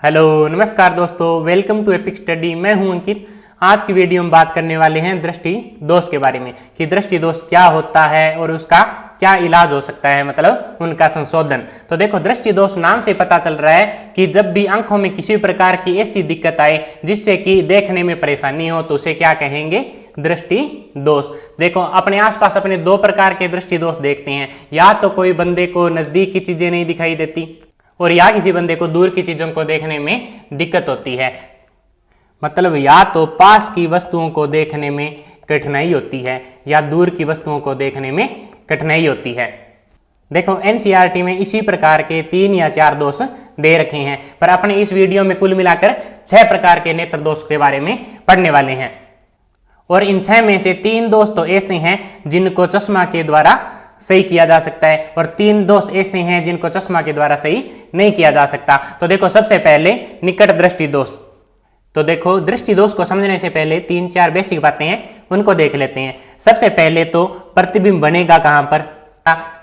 Hello नमस्कार दोस्तों, welcome to epic study. मैं हूं अंकित। आज की वीडियो में बात करने वाले हैं दृष्टि दोष के बारे में कि दृष्टि दोष क्या होता है और उसका क्या इलाज हो सकता है, मतलब उनका संशोधन। तो देखो, दृष्टि दोष नाम से पता चल रहा है कि जब भी आंखों में किसी प्रकार की ऐसी दिक्कत आए जिससे कि देखने में परेशानी हो तो उसे क्या कहेंगे, दृष्टि दोष। देखो, अपने आसपास अपने दो प्रकार के दृष्टि दोष देखते हैं। या तो कोई बंदे को नजदीक की चीजें नहीं दिखाई देती और या किसी बंदे को दूर की चीजों को देखने में दिक्कत होती है। मतलब या तो पास की वस्तुओं को देखने में कठिनाई होती है या दूर की वस्तुओं को देखने में कठिनाई होती है। देखो, एनसीईआरटी में इसी प्रकार के 3 या 4 दोष दे रखे हैं, पर अपने इस वीडियो में कुल मिलाकर 6 प्रकार के नेत्र दोष के बारे में पढ़ने वाले हैं। और इन 6 में से 3 दोष तो ऐसे हैं जिनको चश्मा के द्वारा सही किया जा सकता है और 3 दोष ऐसे हैं जिनको चश्मा के द्वारा सही नहीं किया जा सकता। तो देखो, सबसे पहले निकट दृष्टि दोष। तो देखो, दृष्टि दोष को समझने से पहले 3-4 बेसिक बातें हैं, उनको देख लेते हैं। सबसे पहले तो प्रतिबिंब बनेगा कहां पर,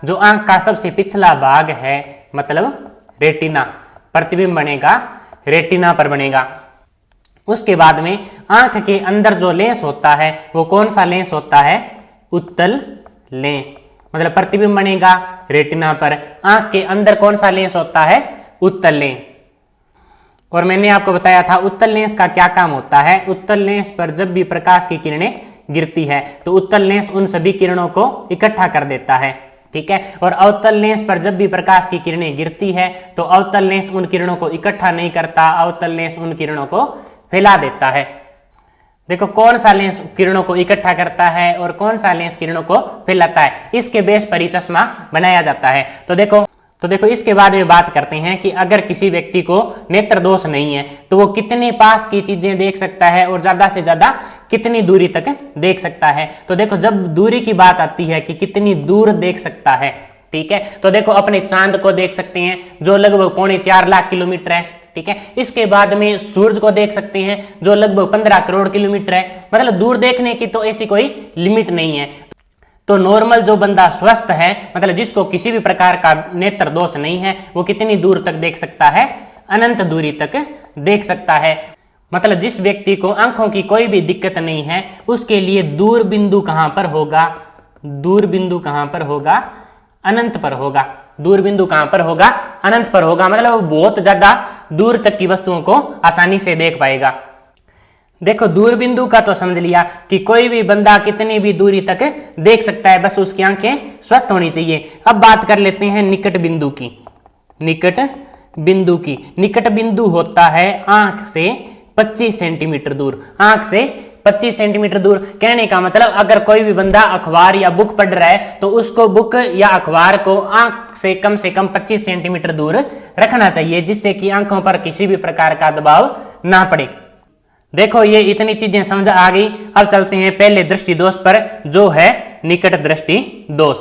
जो आंख का सबसे पिछला भाग है, मतलब रेटिना। प्रतिबिंब बनेगा रेटिना पर बनेगा। उसके बाद में आंख के अंदर जो लेंस होता है वो कौन सा लेंस होता है, उत्तल लेंस। मतलब प्रतिबिंब बनेगा रेटिना पर, आंख के अंदर कौन सा लेंस होता है, उत्तल लेंस। और मैंने आपको बताया था उत्तल लेंस का क्या काम होता है। उत्तल लेंस पर जब भी प्रकाश की किरणें गिरती है तो उत्तल लेंस उन सभी किरणों को इकट्ठा कर देता है, ठीक है। और अवतल लेंस पर जब भी प्रकाश की किरणें गिरती है तो अवतल लेंस उन किरणों को इकट्ठा नहीं करता, अवतल लेंस उन किरणों को फैला देता है। देखो, कौन सा लेंस किरणों को इकट्ठा करता है और कौन सा लेंस किरणों को फैलाता है, इसके बेस पर ही चश्मा बनाया जाता है। तो देखो इसके बाद में बात करते हैं कि अगर किसी व्यक्ति को नेत्र दोष नहीं है तो वो कितने पास की चीजें देख सकता है और ज्यादा से ज्यादा कितनी दूरी तक देख सकता है। तो देखो, जब दूरी की बात आती है कि कितनी दूर देख सकता है, ठीक है, तो देखो अपने चांद को देख सकते हैं जो लगभग 4.25 लाख किलोमीटर है, ठीक है। इसके बाद में सूरज को देख सकते हैं जो लगभग 15 करोड़ किलोमीटर है। मतलब दूर देखने की तो ऐसी कोई लिमिट नहीं है। तो नॉर्मल जो बंदा स्वस्थ है, मतलब जिसको किसी भी प्रकार का नेत्र दोष नहीं है, वो कितनी दूर तक देख सकता है, अनंत दूरी तक देख सकता है। मतलब जिस व्यक्ति को आंखों की कोई भी दिक्कत नहीं है उसके लिए दूर बिंदु कहां पर होगा, दूर बिंदु कहां पर होगा, अनंत पर होगा। दूर बिंदु कहां पर होगा, अनंत पर होगा। मतलब वो बहुत ज्यादा दूर तक की वस्तुओं को आसानी से देख पाएगा। देखो, दूर बिंदु का तो समझ लिया कि कोई भी बंदा कितनी भी दूरी तक देख सकता है, बस उसकी आंखें स्वस्थ होनी चाहिए। अब बात कर लेते हैं निकट बिंदु की। निकट बिंदु की, निकट बिंदु होता है आंख से 25 सेंटीमीटर दूर। आंख से 25 सेंटीमीटर दूर कहने का मतलब, अगर कोई भी बंदा अखबार या बुक पढ़ रहा है तो उसको बुक या अखबार को आंख से कम 25 सेंटीमीटर दूर रखना चाहिए, जिससे कि आंखों पर किसी भी प्रकार का दबाव ना पड़े। देखो, ये इतनी चीजें समझ आ गई। अब चलते हैं पहले दृष्टि दोष पर, जो है निकट दृष्टि दोष।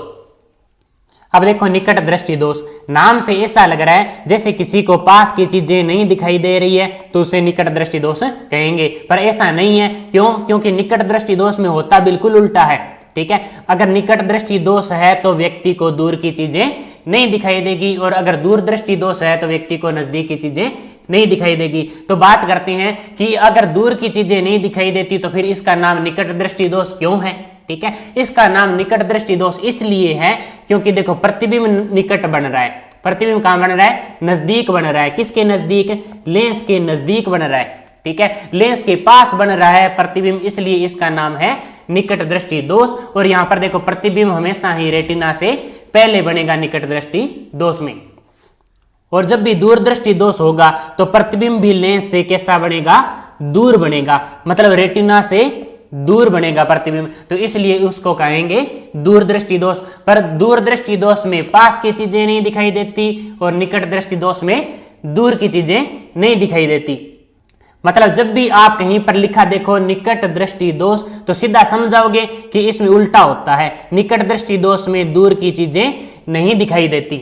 अब देखो, निकट दृष्टि दोष नाम से ऐसा लग रहा है जैसे किसी को पास की चीजें नहीं दिखाई दे रही है तो उसे निकट दृष्टि दोष कहेंगे, पर ऐसा नहीं है। क्यों? क्योंकि निकट दृष्टि दोष में होता बिल्कुल उल्टा है, ठीक है। अगर निकट दृष्टि दोष है तो व्यक्ति को दूर की चीजें नहीं दिखाई देगी, और अगर दूर दृष्टि दोष है तो व्यक्ति को नजदीक की चीजें नहीं दिखाई देगी। तो बात करते हैं कि अगर दूर की चीजें नहीं दिखाई देती तो फिर इसका नाम निकट दृष्टि दोष क्यों है, ठीक है। इसका नाम निकट दृष्टि दोष इसलिए है क्योंकि देखो, प्रतिबिंब निकट बन रहा है। प्रतिबिंब कहां बन रहा है, नजदीक बन रहा है। किसके नजदीक, लेंस के नजदीक बन रहा है, ठीक है। लेंस के पास बन रहा है प्रतिबिंब, इसलिए इसका नाम है निकट दृष्टि दोष। और यहां पर देखो, प्रतिबिंब हमेशा ही रेटिना से पहले बनेगा निकट दृष्टि दोष में। और जब भी दूर दृष्टि दोष होगा तो प्रतिबिंब भी लेंस से कैसा बनेगा, दूर बनेगा। मतलब रेटिना से दूर बनेगा प्रतिबिंब, तो इसलिए उसको कहेंगे दूर दृष्टि दोष। पर दूर दृष्टि दोष में पास की चीजें नहीं दिखाई देती और निकट दृष्टि दोष में दूर की चीजें नहीं दिखाई देती। मतलब जब भी आप कहीं पर लिखा देखो निकट दृष्टि दोष तो सीधा समझाओगे कि इसमें उल्टा होता है। निकट दृष्टि दोष में दूर की चीजें नहीं दिखाई देती।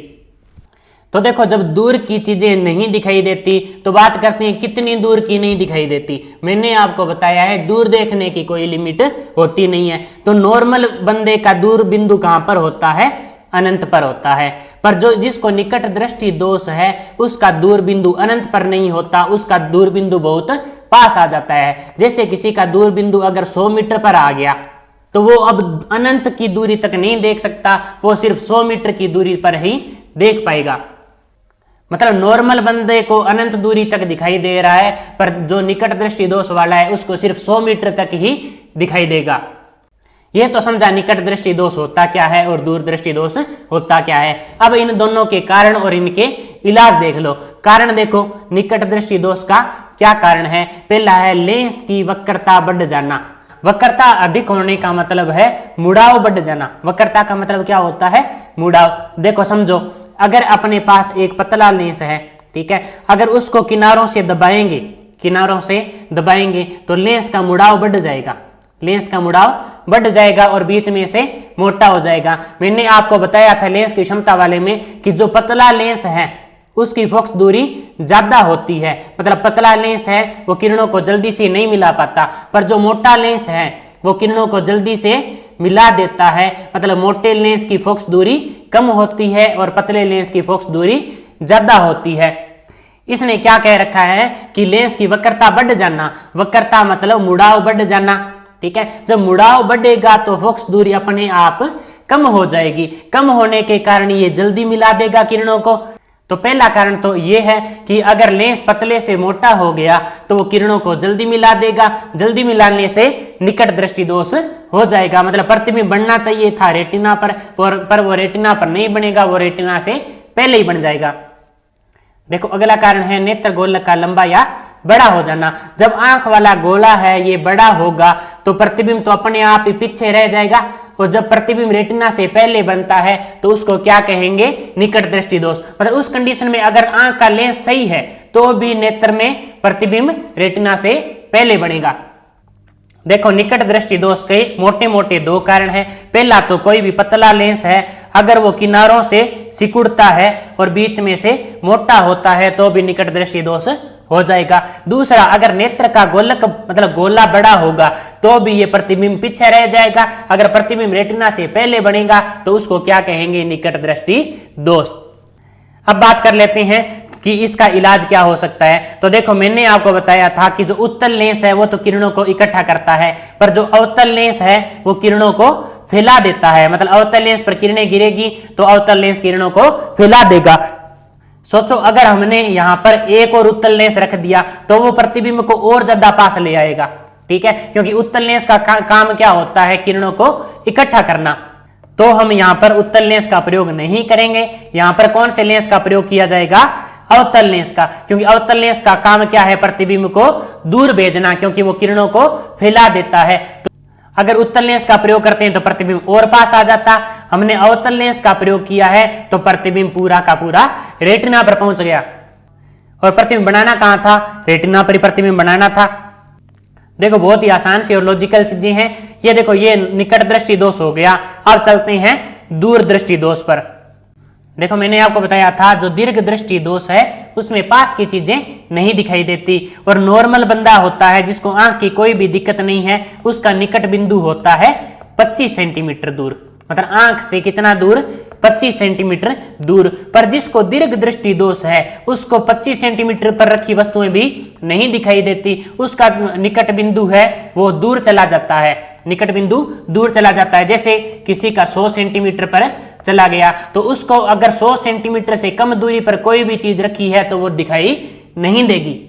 तो देखो, जब दूर की चीजें नहीं दिखाई देती तो बात करते हैं कितनी दूर की नहीं दिखाई देती। मैंने आपको बताया है दूर देखने की कोई लिमिट होती नहीं है। तो नॉर्मल बंदे का दूर बिंदु कहां पर होता है, अनंत पर होता है। पर जो जिसको निकट दृष्टि दोष है उसका दूर बिंदु अनंत पर नहीं होता, उसका दूर बिंदु बहुत पास आ जाता है। जैसे किसी का दूर बिंदु अगर 100 मीटर पर आ गया तो वो अब अनंत की दूरी तक नहीं देख सकता, वो सिर्फ 100 मीटर की दूरी पर ही देख पाएगा। मतलब नॉर्मल बंदे को अनंत दूरी तक दिखाई दे रहा है, पर जो निकट दृष्टि दोष वाला है उसको सिर्फ 100 मीटर तक ही दिखाई देगा। यह तो समझा निकट दृष्टि दोष होता क्या है और दूर दृष्टि दोष होता क्या है। अब इन दोनों के कारण और इनके इलाज देख लो। कारण देखो, निकट दृष्टि दोष का क्या कारण है? पहला है लेंस की वक्रता बढ़ जाना। वक्रता अधिक होने का मतलब है मुड़ाव बढ़ जाना। वक्रता का मतलब क्या होता है? मुड़ाव। देखो समझो, अगर अपने पास एक पतला लेंस है, ठीक है, अगर उसको किनारों से दबाएंगे तो लेंस का मुड़ाव बढ़ जाएगा, लेंस का मुड़ाव बढ़ जाएगा और बीच में से मोटा हो जाएगा। मैंने आपको बताया था लेंस की क्षमता वाले में कि जो पतला लेंस है उसकी फोकस दूरी ज्यादा होती है। मतलब पतला लेंस है वो किरणों को जल्दी से नहीं मिला पाता, पर जो मोटा लेंस है वो किरणों को जल्दी से मिला देता है। मतलब मोटे लेंस की फोकस दूरी कम होती है और पतले लेंस की फोकस दूरी ज्यादा होती है। इसने क्या कह रखा है कि लेंस की वक्रता बढ़ जाना। वक्रता मतलब मुड़ाव बढ़ जाना, ठीक है। जब मुड़ाव बढ़ेगा तो फोकस दूरी अपने आप कम हो जाएगी। कम होने के कारण ये जल्दी मिला देगा किरणों को। तो पहला कारण तो ये है कि अगर लेंस पतले से मोटा हो गया तो वो किरणों को जल्दी मिला देगा। जल्दी मिलाने से निकट दृष्टि दोष हो जाएगा। मतलब प्रतिबिंब बनना चाहिए था रेटिना पर वो रेटिना पर नहीं बनेगा, वो रेटिना से पहले ही बन जाएगा। देखो अगला कारण है नेत्र गोलक का लंबा या बड़ा हो जाना। जब आंख वाला गोला है ये बड़ा होगा तो प्रतिबिंब तो अपने आप ही पीछे रह जाएगा, और जब प्रतिबिंब रेटिना से पहले बनता है तो उसको क्या कहेंगे? निकट दृष्टि दोष। मतलब उस कंडीशन में अगर आंख का लेंस सही है तो भी नेत्र में प्रतिबिंब रेटिना से पहले बनेगा। देखो निकट दृष्टि दोष के मोटे मोटे दो कारण है। पहला तो कोई भी पतला लेंस है अगर वो किनारों से सिकुड़ता है और बीच में से मोटा होता है तो भी निकट दृष्टि दोष हो जाएगा। दूसरा, अगर नेत्र का गोलक मतलब गोला बड़ा होगा तो भी ये प्रतिबिंब पीछे रह जाएगा। अगर प्रतिबिंब रेटिना से पहले बनेगा तो उसको क्या कहेंगे? निकट दृष्टि दोष। अब बात कर लेते हैं कि इसका इलाज क्या हो सकता है। तो देखो मैंने आपको बताया था कि जो उत्तल लेंस है वो तो किरणों को इकट्ठा करता है, पर जो अवतल लेंस है वो किरणों को फैला देता है। मतलब अवतल लेंस पर किरणें गिरेगी तो अवतल लेंस किरणों को फैला देगा। सोचो अगर हमने यहां पर एक और उत्तल लेंस रख दिया तो वो प्रतिबिंब को और ज्यादा पास ले आएगा, ठीक है, क्योंकि उत्तल लेंस का काम क्या होता है? किरणों को इकट्ठा करना। तो हम यहां पर उत्तल लेंस का प्रयोग नहीं करेंगे। यहां पर कौन से लेंस का प्रयोग किया जाएगा? अवतल लेंस का, क्योंकि अवतल लेंस का काम क्या है? प्रतिबिंब को दूर भेजना, क्योंकि वो किरणों को फैला देता है। तो अगर उत्तल लेंस का प्रयोग करते हैं तो प्रतिबिंब और पास आ जाता। हमने अवतल लेंस का प्रयोग किया है तो प्रतिबिंब पूरा का पूरा रेटिना पर पहुंच गया। और प्रतिबिंब बनाना कहां था? रेटिना पर ही प्रतिबिंब बनाना था। देखो बहुत ही आसान सी और लॉजिकल चीजें हैं ये। देखो ये निकट दृष्टि दोष हो गया। अब चलते हैं दूर दृष्टि दोष पर। देखो मैंने आपको बताया था जो दीर्घ दृष्टि दोष है उसमें पास की चीजें नहीं दिखाई देती, और नॉर्मल बंदा होता है जिसको आंख की कोई भी दिक्कत नहीं है उसका निकट बिंदु होता है 25 सेंटीमीटर दूर। मतलब आंख से कितना दूर? 25 सेंटीमीटर दूर। पर जिसको दीर्घ दृष्टि दोष है उसको 25 सेंटीमीटर पर रखी वस्तुएं भी नहीं दिखाई देती। उसका निकट बिंदु है वो दूर चला जाता है, निकट बिंदु दूर चला जाता है। जैसे किसी का 100 सेंटीमीटर पर चला गया तो उसको अगर 100 सेंटीमीटर से कम दूरी पर कोई भी चीज रखी है तो वो दिखाई नहीं देगी।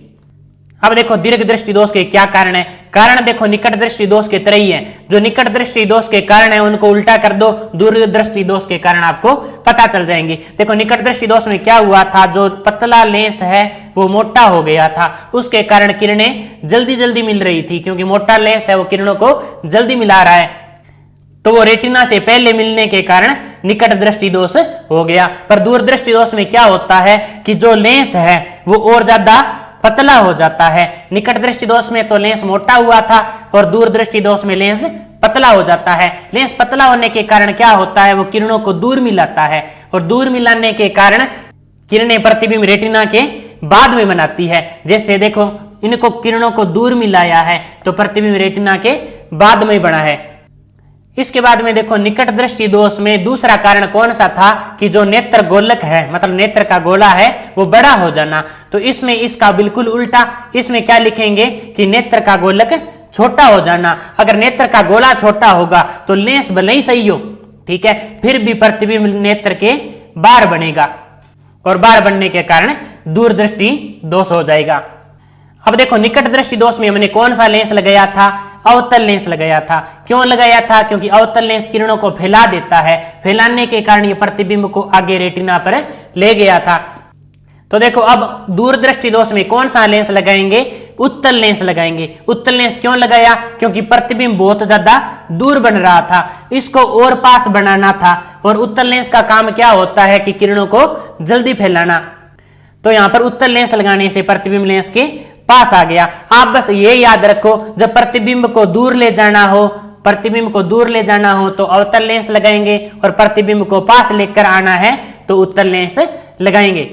अब देखो दीर्घ दृष्टि दोष के क्या कारण है। कारण देखो निकट दृष्टि दोष के तरह ही है। जो निकट दृष्टि दोष के कारण है उनको उल्टा कर दो, दूर दृष्टि दोष के कारण आपको पता चल जाएंगे। देखो निकट दृष्टि दोष में क्या हुआ था? जो पतला लेंस है वो मोटा हो गया था, उसके कारण किरणें जल्दी जल्दी मिल रही थी, क्योंकि मोटा लेंस है वो किरणों को जल्दी मिला रहा है। तो वो रेटिना से पहले मिलने के कारण निकट दृष्टि दोष हो गया। पर दूर दृष्टि दोष में क्या होता है कि जो लेंस है वो और ज्यादा पतला हो जाता है। निकट दृष्टि दोष में तो लेंस मोटा हुआ था और दूर दृष्टि दोष में लेंस पतला हो जाता है। लेंस पतला होने के कारण क्या होता है? वो किरणों को दूर मिलाता है, और दूर मिलाने के कारण किरणें प्रतिबिंब रेटिना के बाद में बनाती है। जैसे देखो इनको किरणों को दूर मिलाया है तो प्रतिबिंब रेटिना के बाद में बना है। इसके बाद में देखो निकट दृष्टि दोष में दूसरा कारण कौन सा था कि जो नेत्र गोलक है मतलब नेत्र का गोला है वो बड़ा हो जाना। तो इसमें इसका बिल्कुल उल्टा, इसमें क्या लिखेंगे कि नेत्र का गोलक छोटा हो जाना। अगर नेत्र का गोला छोटा होगा तो लेंस भले ही सही हो, ठीक है, फिर भी प्रतिबिंब नेत्र के बाहर बनेगा और बाहर बनने के कारण दूरदृष्टि दोष हो जाएगा। अब देखो निकट दृष्टि दोष में हमने कौन सा लेंस लगाया था, अवतल लेंस लगाया था। क्यों लगाया था? क्योंकि अवतल लेंस किरणों को फैला देता है, फैलाने के कारण ये प्रतिबिंब को आगे रेटिना पर ले गया था। तो देखो अब दूरदृष्टि दोष में कौन सा लेंस लगाएंगे, उत्तल लेंस लगाएंगे। उत्तल लेंस क्यों लगाया? क्योंकि प्रतिबिंब बहुत ज्यादा दूर बन रहा था, इसको और पास बनाना था। और उत्तल लेंस का काम क्या होता है कि किरणों को जल्दी फैलाना। तो यहां पर उत्तल लेंस लगाने से प्रतिबिंब लेंस के पास आ गया। आप बस ये याद रखो, जब प्रतिबिंब को दूर ले जाना हो, प्रतिबिंब को दूर ले जाना हो तो अवतल लेंस लगाएंगे, और प्रतिबिंब को पास लेकर आना है तो उत्तल लेंस लगाएंगे।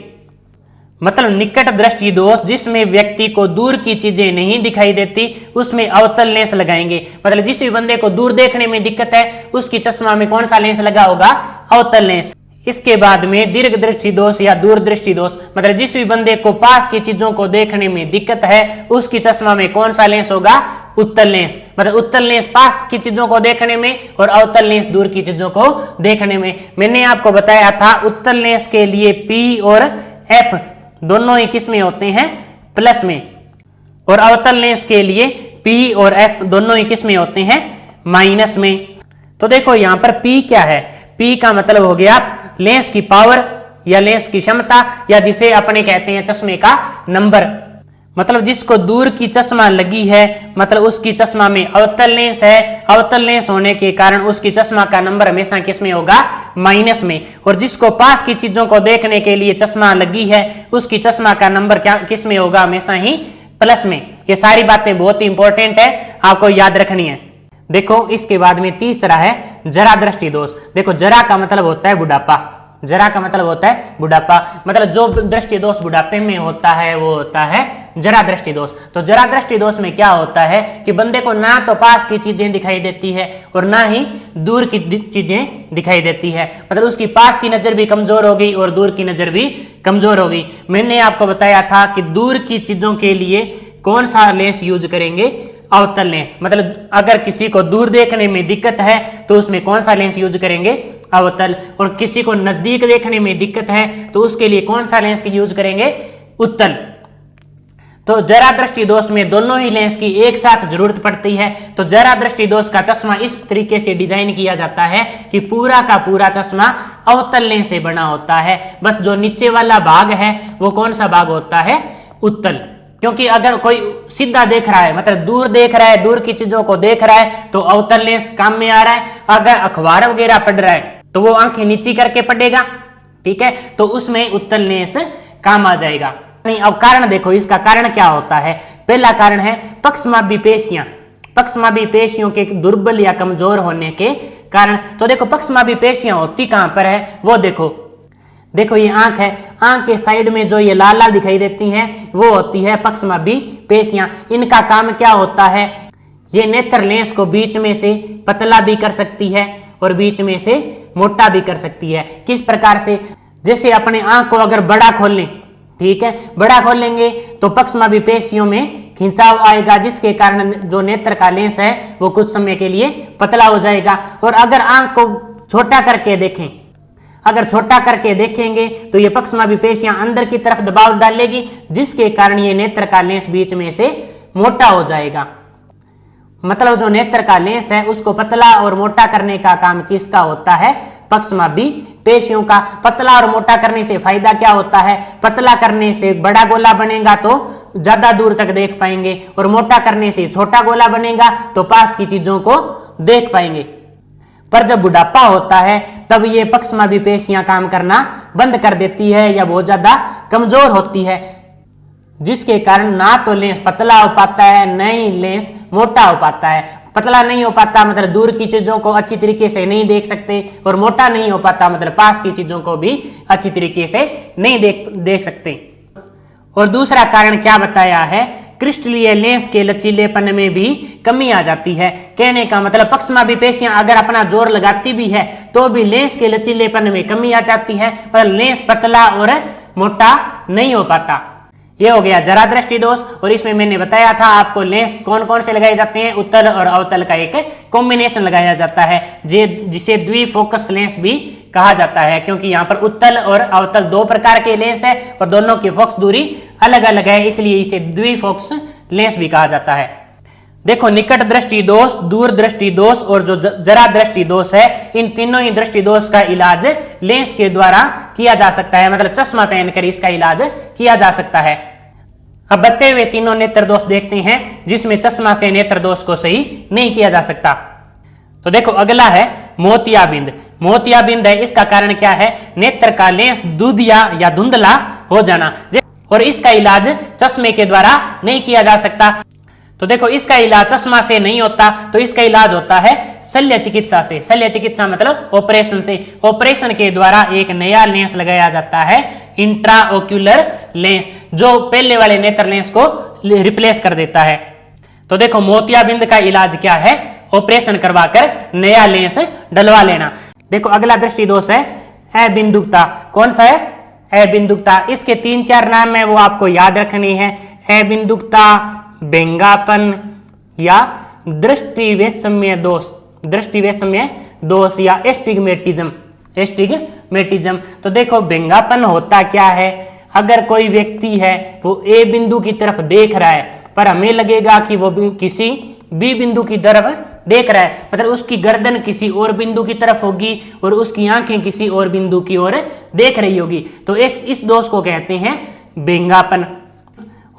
मतलब निकट दृष्टि दोष जिसमें व्यक्ति को दूर की चीजें नहीं दिखाई देती उसमें अवतल लेंस लगाएंगे। मतलब जिस भी बंदे को दूर देखने में दिक्कत है उसकी चश्मा में कौन सा लेंस लगा होगा, अवतल लेंस। इसके बाद में दीर्घ दृष्टि दोष या दूरदृष्टि दोष, मतलब जिस भी बंदे को पास की चीजों को देखने में दिक्कत है उसकी चश्मा में कौन सा लेंस होगा, उत्तल लेंस। मतलब उत्तल लेंस पास की चीजों को देखने में और अवतल लेंस दूर की चीजों को देखने में। मैंने आपको बताया था उत्तल लेंस के लिए P और F दोनों ही किस में होते हैं, प्लस में, और अवतल लेंस के लिए P और F दोनों ही किस में होते हैं, माइनस में। तो देखो यहां पर P क्या है, P का मतलब हो गया लेंस की पावर या लेंस की क्षमता, या जिसे अपने कहते हैं चश्मे का नंबर। मतलब जिसको दूर की चश्मा लगी है मतलब उसकी चश्मा में अवतल लेंस है, अवतल लेंस होने के कारण उसकी चश्मा का नंबर हमेशा किस में होगा, माइनस में। और जिसको पास की चीजों को देखने के लिए चश्मा लगी है उसकी चश्मा का नंबर क्या किस में होगा, हमेशा ही प्लस में। ये सारी बातें बहुत ही इंपॉर्टेंट है, आपको याद रखनी है। देखो इसके बाद में तीसरा है जरा दृष्टि दोष। देखो जरा का मतलब होता है बुढ़ापा, जरा का मतलब होता है बुढ़ापा। मतलब जो दृष्टि दोष बुढ़ापे में होता है वो होता है जरा दृष्टि दोष। तो जरा दृष्टि दोष में क्या होता है कि बंदे को ना तो पास की चीजें दिखाई देती है और ना ही दूर की चीजें दिखाई देती है। मतलब उसकी पास की नजर भी कमजोर हो गई और दूर की नजर भी कमजोर हो गई। मैंने आपको बताया था कि दूर की चीजों के लिए कौन सा लेंस यूज करेंगे, अवतल लेंस। मतलब अगर किसी को दूर देखने में दिक्कत है तो उसमें कौन सा लेंस यूज करेंगे, अवतल। और किसी को नजदीक देखने में दिक्कत है तो उसके लिए कौन सा लेंस की यूज करेंगे, उत्तल। तो जरा दृष्टि दोष में दोनों ही लेंस की एक साथ जरूरत पड़ती है। तो जरा दृष्टि दोष का चश्मा इस तरीके से डिजाइन किया जाता है कि पूरा का पूरा चश्मा अवतल लेंस से बना होता है, बस जो नीचे वाला भाग है वो कौन सा भाग होता है, उत्तल। क्योंकि अगर कोई सीधा देख रहा है मतलब दूर देख रहा है, दूर की चीजों को देख रहा है तो अवतल लेंस काम में आ रहा है। अगर अखबार वगैरह पढ़ रहा है तो वो आंखें नीची करके पढ़ेगा, ठीक है, तो उसमें उत्तल लेंस काम आ जाएगा। नहीं, अब कारण देखो, इसका कारण क्या होता है। पहला कारण है पक्षमापी पेशियां, पक्षमापी पेशियों के दुर्बल या कमजोर होने के कारण। तो देखो पक्षमापी पेशियां होती कहां पर है, वो देखो, देखो ये आंख है, आंख के साइड में जो ये लाल लाल दिखाई देती हैं वो होती है पक्षमापी पेशियां। इनका काम क्या होता है, ये नेत्र लेंस को बीच में से पतला भी कर सकती है और बीच में से मोटा भी कर सकती है। किस प्रकार से, जैसे अपने आंख को अगर बड़ा खोल लें, ठीक है, बड़ा खोल लेंगे तो पक्षमापी पेशियों में खिंचाव आएगा, जिसके कारण जो नेत्र का लेंस है वो कुछ समय के लिए पतला हो जाएगा। और अगर आंख को छोटा करके देखें, अगर छोटा करके देखेंगे तो ये पक्षमापी पेशियां अंदर की तरफ दबाव डालेगी, जिसके कारण ये नेत्र का लेंस बीच में से मोटा हो जाएगा। मतलब जो नेत्र का लेंस है उसको पतला और मोटा करने का काम किसका होता है, पक्षमापी पेशियों का। पतला और मोटा करने से फायदा क्या होता है, पतला करने से बड़ा गोला बनेगा तो ज्यादा दूर तक देख पाएंगे, और मोटा करने से छोटा गोला बनेगा तो पास की चीजों को देख पाएंगे। पर जब बुढ़ापा होता है तब ये पक्षमापी पेशियां काम करना बंद कर देती है या बहुत ज्यादा कमजोर होती है, जिसके कारण ना तो लेंस पतला हो पाता है न ही लेंस मोटा हो पाता है। पतला नहीं हो पाता मतलब दूर की चीजों को अच्छी तरीके से नहीं देख सकते, और मोटा नहीं हो पाता मतलब पास की चीजों को भी अच्छी तरीके से नहीं देख सकते। और दूसरा कारण क्या बताया है क्रिस्टलीय लेंस के लचीलेपन में भी कमी आ जाती है। कहने का मतलब पक्षमाभिपेशियां अगर अपना जोर लगाती भी है तो भी लेंस के लचीलेपन में कमी आ जाती है और लेंस पतला और मोटा नहीं हो पाता। ये हो गया जरा दृष्टि दोष। और इसमें मैंने बताया था आपको लेंस कौन कौन से लगाए जाते हैं, उत्तल और अवतल का एक कॉम्बिनेशन लगाया जाता है जिसे द्विफोकस लेंस भी कहा जाता है, क्योंकि यहाँ पर उत्तल और अवतल दो प्रकार के लेंस है और दोनों की फोकस दूरी अलग अलग है, इसलिए इसे द्विफोकस लेंस भी कहा जाता है। देखो निकट दृष्टि दोष, दूर दृष्टि दोष और जो जरा दृष्टि दोष है, इन तीनों ही दृष्टि दोष का इलाज लेंस के द्वारा किया जा सकता है, मतलब चश्मा पहनकर इसका इलाज किया जा सकता है। अब बचे हुए तीनों नेत्र दोष देखते हैं जिसमें चश्मा से नेत्र दोष को सही नहीं किया जा सकता। तो देखो अगला है मोतियाबिंद। मोतियाबिंद है, इसका कारण क्या है, नेत्र का लेंस दूधिया या धुंधला हो जाना और इसका इलाज चश्मे के द्वारा नहीं किया जा सकता। तो देखो इसका इलाज चश्मा से नहीं होता, तो इसका इलाज होता है शल्य चिकित्सा से। शल्य चिकित्सा मतलब ऑपरेशन से। ऑपरेशन के द्वारा एक नया लेंस लगाया जाता है, इंट्राओक्यूलर लेंस, जो पहले वाले नेत्र लेंस को रिप्लेस कर देता है। तो देखो मोतियाबिंद का इलाज क्या है, ऑपरेशन करवाकर नया लेंस डलवा लेना। देखो अगला दृष्टि दोष है अबिंदुकता। कौन सा है, अबिंदुकता। इसके 3-4 नाम है वो आपको याद रखनी है। अबिंदुकता, बेंगापन या दृष्टि वैषम्य दोष, दृष्टि वैषम्य दोष या एस्टिग्मेटिज्म, एस्टिग्मेटिज्म। तो देखो बेंगापन होता क्या है, अगर कोई व्यक्ति है वो ए बिंदु की तरफ देख रहा है पर हमें लगेगा कि वो किसी बी बिंदु की तरफ देख रहा है, मतलब उसकी गर्दन किसी और बिंदु की तरफ होगी और उसकी आंखें किसी और बिंदु की ओर देख रही होगी, तो इस दोष को कहते हैं बेंगापन।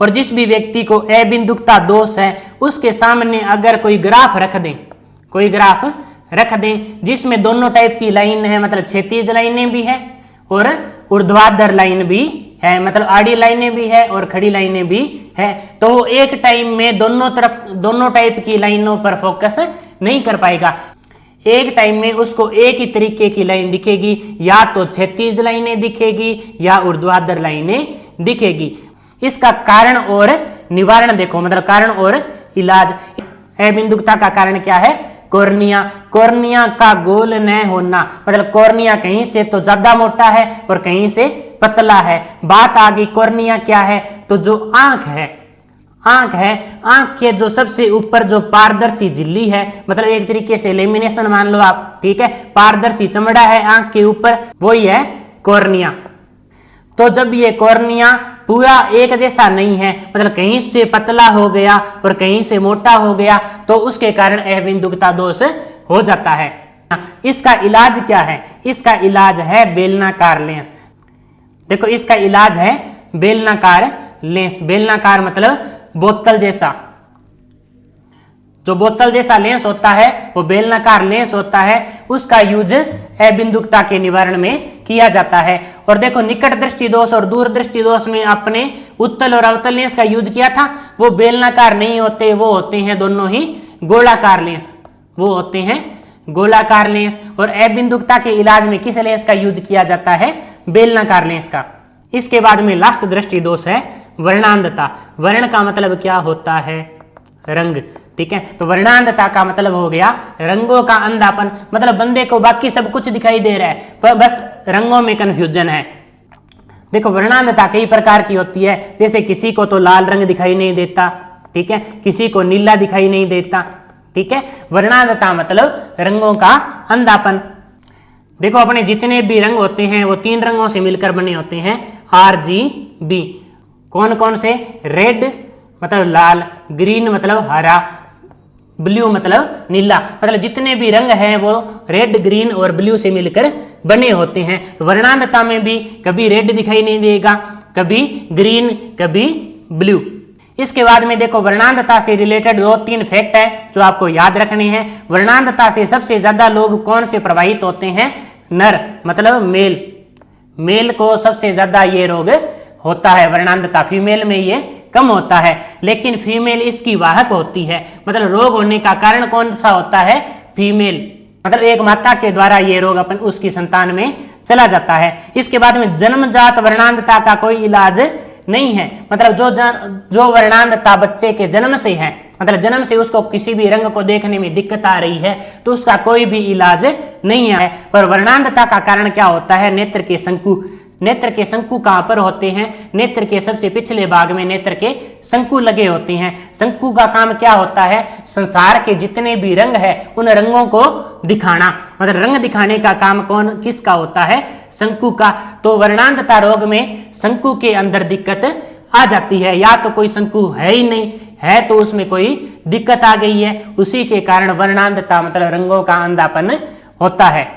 और जिस भी व्यक्ति को अबिंदुकता दोष है उसके सामने अगर कोई ग्राफ रख दें, कोई ग्राफ रख दें जिसमें दोनों टाइप की लाइन है, मतलब क्षैतिज लाइनें भी है और ऊर्ध्वाधर लाइन भी है, मतलब आड़ी लाइनें भी है और खड़ी लाइनें भी है, तो वो एक टाइम में दोनों टाइप की लाइनों पर फोकस नहीं कर पाएगा। एक टाइम में उसको एक ही तरीके की लाइन दिखेगी, या तो क्षैतिज लाइनें दिखेगी या ऊर्ध्वाधर लाइनें दिखेगी। इसका कारण और निवारण देखो, मतलब कारण और इलाज। अबिंदुकता का कारण क्या है, कॉर्निया। कॉर्निया का गोल न होना, मतलब कॉर्निया कहीं से तो ज्यादा मोटा है और कहीं से पतला है। बात आ गई कॉर्निया क्या है, तो जो आंख है, आंख के जो सबसे ऊपर जो पारदर्शी झिल्ली है, मतलब एक तरीके से लेमिनेशन मान लो आप, ठीक है, पारदर्शी चमड़ा है आंख के ऊपर, वही है कॉर्निया। तो जब ये कॉर्निया पूरा एक जैसा नहीं है, मतलब कहीं से पतला हो गया और कहीं से मोटा हो गया, तो उसके कारण अबिंदुकता दोष हो जाता है। इसका इलाज क्या है, इसका इलाज है बेलनाकार लेंस। देखो इसका इलाज है बेलनाकार लेंस। बेलनाकार मतलब बोतल जैसा, जो बोतल जैसा लेंस होता है वो बेलनाकार लेंस होता है, उसका यूज अबिंदुकता के निवारण में किया जाता है। और देखो निकट दृष्टि दोष और दूर दृष्टि दोष में आपने उत्तल और अवतल लेंस का यूज किया था, वो बेलनाकार नहीं होते, वो होते हैं दोनों ही गोलाकार लेंस, वो होते हैं गोलाकार लेंस। और अबिंदुकता के इलाज में किस लेंस का यूज किया जाता है, बेलनाकार लेंस का। इसके बाद में लास्ट दृष्टि दोष है वर्णांधता। वर्ण का मतलब क्या होता है, रंग, ठीक है। तो वर्णांधता का मतलब हो गया रंगों का अंधापन, मतलब बंदे को बाकी सब कुछ दिखाई दे रहा है पर बस रंगों में कंफ्यूजन है। देखो वर्णांधता कई प्रकार की होती है, जैसे किसी को तो लाल रंग दिखाई नहीं देता, ठीक है, किसी को नीला दिखाई नहीं देता, ठीक है। वर्णांधता मतलब रंगों का अंधापन। देखो अपने जितने भी रंग होते हैं वो 3 रंगों से मिलकर बने होते हैं, RGB। कौन कौन से, रेड मतलब लाल, ग्रीन मतलब हरा, ब्लू मतलब नीला, मतलब जितने भी रंग हैं वो रेड, ग्रीन और ब्लू से मिलकर बने होते हैं। वर्णांधता में भी कभी रेड दिखाई नहीं देगा, कभी ग्रीन, कभी ब्लू। इसके बाद में देखो वर्णांधता से रिलेटेड 2-3 फैक्ट है जो आपको याद रखने हैं। वर्णांधता से सबसे ज्यादा लोग कौन से प्रभावित होते हैं, नर मतलब मेल, मेल को सबसे ज्यादा ये रोग होता है वर्णांधता, फीमेल में ये कम होता है, लेकिन फीमेल इसकी वाहक होती है, मतलब रोग होने का कारण कौन सा होता है, फीमेल, मतलब एक माता के द्वारा ये रोग अपन उसकी संतान में चला जाता है। इसके बाद में जन्मजात वर्णांधता का कोई इलाज नहीं है। मतलब जो वर्णांधता बच्चे के जन्म से है, मतलब जन्म से उसको किसी भी रंग को देखने में दिक्कत आ रही है तो उसका कोई भी इलाज नहीं है। पर वर्णांधता का कारण क्या होता है? नेत्र के शंकु। नेत्र के शंकु कहां पर होते हैं? नेत्र के सबसे पिछले भाग में नेत्र के शंकु लगे होते हैं। शंकु का काम क्या होता है? संसार के जितने भी रंग है उन रंगों को दिखाना, मतलब रंग दिखाने का काम किसका होता है? शंकु का। तो वर्णांधता रोग में शंकु के अंदर दिक्कत आ जाती है, या तो कोई शंकु है ही नहीं है तो उसमें कोई दिक्कत आ गई है, उसी के कारण वर्णांधता मतलब रंगों का अंधापन होता है।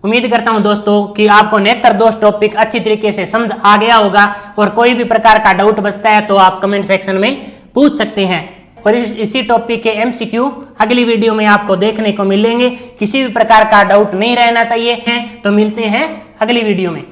उम्मीद करता हूं दोस्तों कि आपको नेत्र दोष टॉपिक अच्छी तरीके से समझ आ गया होगा, और कोई भी प्रकार का डाउट बचता है तो आप कमेंट सेक्शन में पूछ सकते हैं। और इसी टॉपिक के MCQ अगली वीडियो में आपको देखने को मिलेंगे। किसी भी प्रकार का डाउट नहीं रहना चाहिए है, तो मिलते हैं अगली वीडियो में।